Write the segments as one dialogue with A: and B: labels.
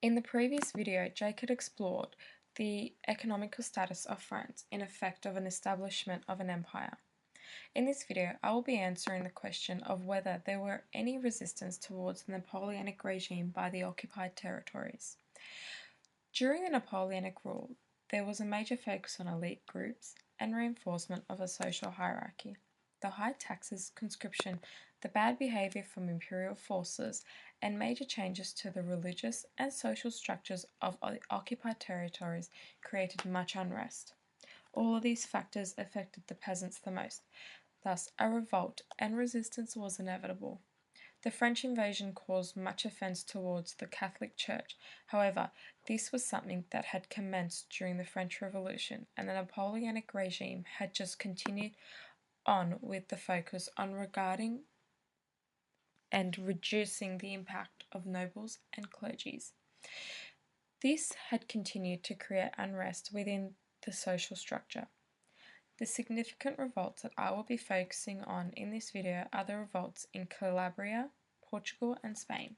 A: In the previous video, Jake had explored the economical status of France in effect of an establishment of an empire. In this video, I will be answering the question of whether there were any resistance towards the Napoleonic regime by the occupied territories. During the Napoleonic rule, there was a major focus on elite groups and reinforcement of a social hierarchy. The high taxes, conscription, the bad behaviour from imperial forces, and major changes to the religious and social structures of the occupied territories created much unrest. All of these factors affected the peasants the most. Thus, a revolt and resistance was inevitable. The French invasion caused much offence towards the Catholic Church. However, this was something that had commenced during the French Revolution, and the Napoleonic regime had just continued on with the focus on regarding and reducing the impact of nobles and clergies. This had continued to create unrest within the social structure. The significant revolts that I will be focusing on in this video are the revolts in Calabria, Portugal and Spain.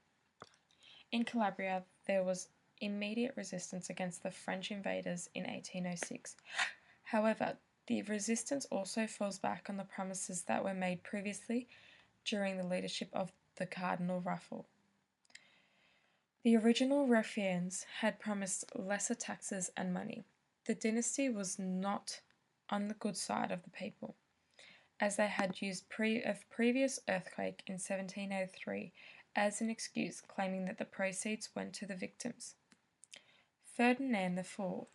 A: In Calabria, there was immediate resistance against the French invaders in 1806. However, the resistance also falls back on the promises that were made previously during the leadership of the Cardinal Ruffel. The original ruffians had promised lesser taxes and money. The dynasty was not on the good side of the people, as they had used a previous earthquake in 1703 as an excuse, claiming that the proceeds went to the victims. Ferdinand IV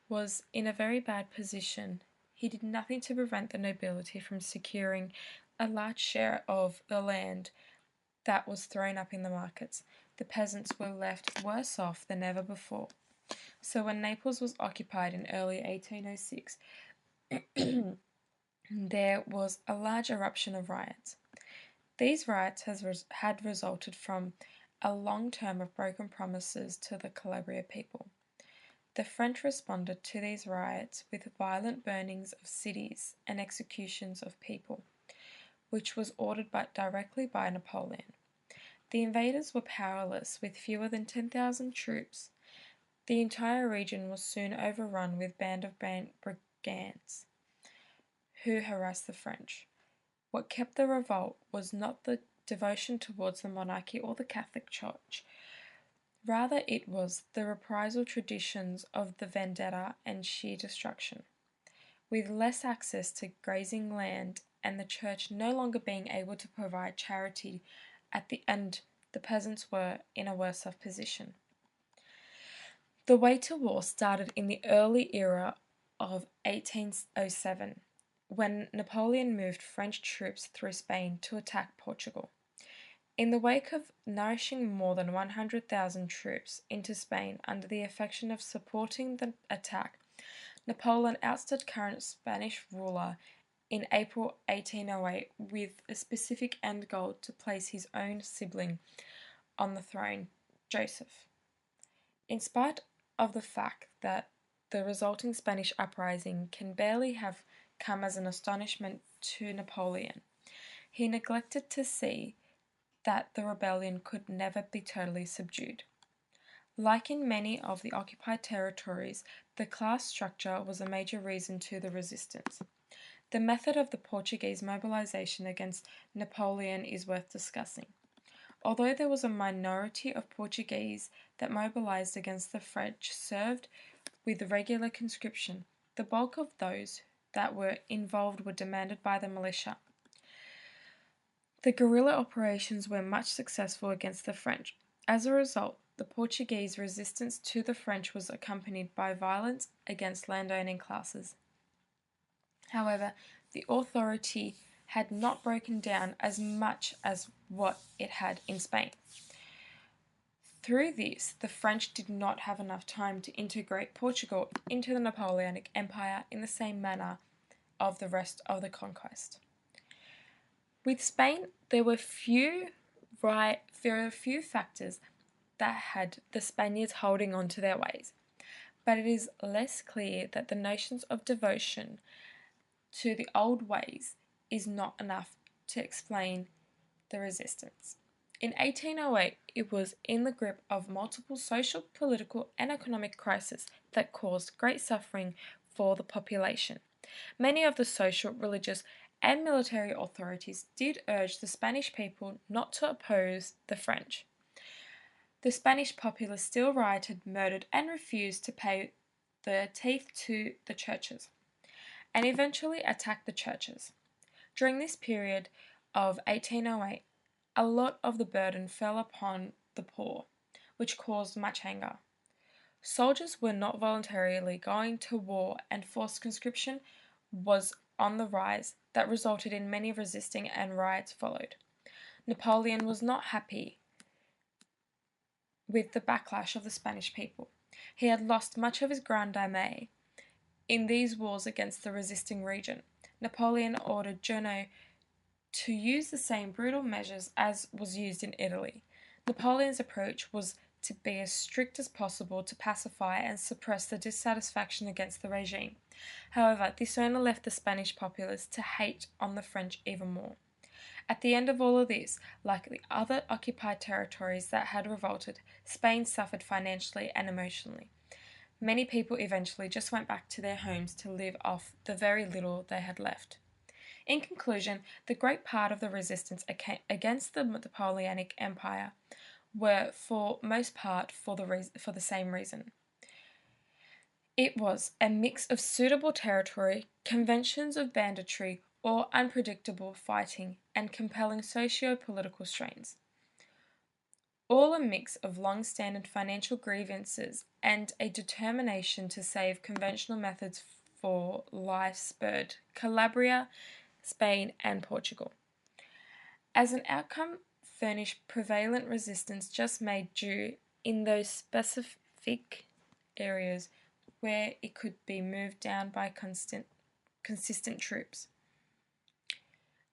A: was in a very bad position. He did nothing to prevent the nobility from securing a large share of the land that was thrown up in the markets. The peasants were left worse off than ever before. So when Naples was occupied in early 1806, there was a large eruption of riots. These riots had resulted from a long term of broken promises to the Calabria people. The French responded to these riots with violent burnings of cities and executions of people, which was ordered directly by Napoleon. The invaders were powerless with fewer than 10,000 troops. The entire region was soon overrun with bands of brigands who harassed the French. What kept the revolt was not the devotion towards the monarchy or the Catholic Church. Rather, it was the reprisal traditions of the vendetta and sheer destruction. With less access to grazing land and the church no longer being able to provide charity at the end, the peasants were in a worse off position. The way to war started in the early era of 1807, when Napoleon moved French troops through Spain to attack Portugal. In the wake of nourishing more than 100,000 troops into Spain under the affection of supporting the attack, Napoleon ousted current Spanish ruler in April 1808 with a specific end goal to place his own sibling on the throne, Joseph. In spite of the fact that the resulting Spanish uprising can barely have come as an astonishment to Napoleon, he neglected to see that the rebellion could never be totally subdued. Like in many of the occupied territories, the class structure was a major reason to the resistance. The method of the Portuguese mobilization against Napoleon is worth discussing. Although there was a minority of Portuguese that mobilized against the French served with regular conscription, the bulk of those that were involved were demanded by the militia. The guerrilla operations were much successful against the French. As a result, the Portuguese resistance to the French was accompanied by violence against landowning classes. However, the authority had not broken down as much as what it had in Spain. Through this, the French did not have enough time to integrate Portugal into the Napoleonic Empire in the same manner of the rest of the conquest. With Spain, there were few factors that had the Spaniards holding on to their ways, but it is less clear that the notions of devotion to the old ways is not enough to explain the resistance. In 1808, it was in the grip of multiple social, political, and economic crises that caused great suffering for the population. Many of the social, religious, and military authorities did urge the Spanish people not to oppose the French. The Spanish populace still rioted, murdered, and refused to pay their teeth to the churches, and eventually attacked the churches. During this period of 1808, a lot of the burden fell upon the poor, which caused much anger. Soldiers were not voluntarily going to war, and forced conscription was on the rise, that resulted in many resisting, and riots followed. Napoleon was not happy with the backlash of the Spanish people. He had lost much of his Grande Armée in these wars against the resisting region. Napoleon ordered Junot to use the same brutal measures as was used in Italy. Napoleon's approach was to be as strict as possible to pacify and suppress the dissatisfaction against the regime. However, this only left the Spanish populace to hate on the French even more. At the end of all of this, like the other occupied territories that had revolted, Spain suffered financially and emotionally. Many people eventually just went back to their homes to live off the very little they had left. In conclusion, the great part of the resistance against the Napoleonic Empire were for most part for the same reason. It was a mix of suitable territory, conventions of banditry, or unpredictable fighting, and compelling socio-political strains. All a mix of long-standing financial grievances and a determination to save conventional methods for life spurred Calabria, Spain, and Portugal. As an outcome, furnished prevalent resistance just made due in those specific areas where it could be moved down by consistent troops.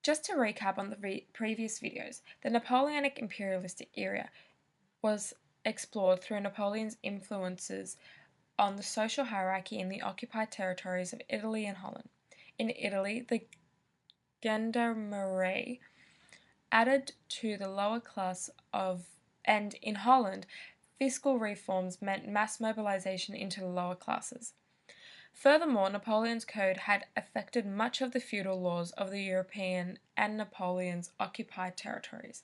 A: Just to recap on the previous videos, the Napoleonic imperialistic era was explored through Napoleon's influences on the social hierarchy in the occupied territories of Italy and Holland. In Italy, the gendarmerie added to the lower class and in Holland, fiscal reforms meant mass mobilization into the lower classes. Furthermore, Napoleon's code had affected much of the feudal laws of the European and Napoleon's occupied territories.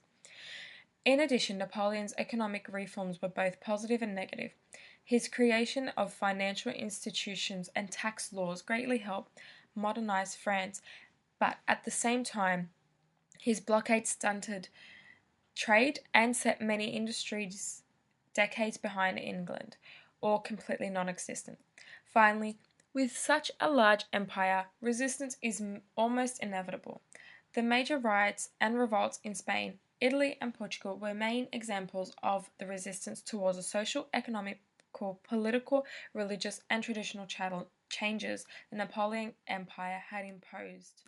A: In addition, Napoleon's economic reforms were both positive and negative. His creation of financial institutions and tax laws greatly helped modernize France, but at the same time, his blockade stunted trade and set many industries decades behind England, or completely non-existent. Finally, with such a large empire, resistance is almost inevitable. The major riots and revolts in Spain, Italy, and Portugal were main examples of the resistance towards the social, economic, political, religious, and traditional changes the Napoleonic Empire had imposed.